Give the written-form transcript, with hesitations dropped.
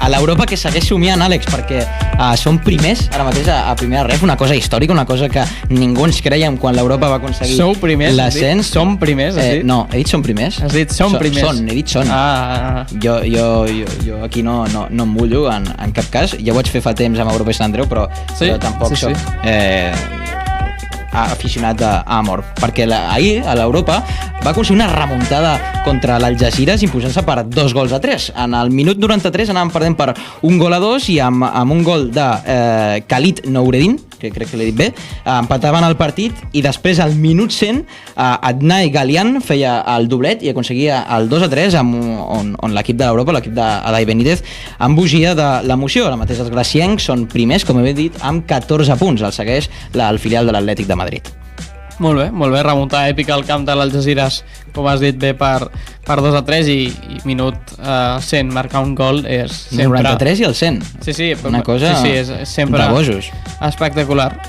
a l'Europa que segueix somiant, Àlex, perquè som primers ara mateix a primera ref, una cosa històrica, una cosa que ningú ens creiem quan l'Europa va aconseguir l'ascens. Som primers, has dit? No, he dit som primers. Has dit som primers. He dit són. Jo aquí no em mullo en cap cas. Ja ho vaig fer fa temps amb Europa i Sant Andreu, però tampoc soc aficionat a mort, perquè ahir a l'Europa va aconseguir una remuntada contra l'Algesires imposant-se per 2-3. En el minut 93 anàvem perdent per 1-2 i amb un gol de Khalid Noureddin, que crec que l'he dit bé, empataven el partit i després al minut 100 Adnai Galian feia el doblet i aconseguia el 2-3 on l'equip de l'Europa, l'equip d'Adai Benítez, embogia de l'emoció. Ara mateix els glaciencs són primers, com he dit, amb 14 punts. El segueix el filial de l'Atlètic de Madrid. Molt bé, remuntada èpica al camp de l'Algesires, com has dit bé, per 2-3 i minut 100 marcar un gol és sempre... El 93 i el 100. Sí, una cosa és sempre de bojos. Espectacular.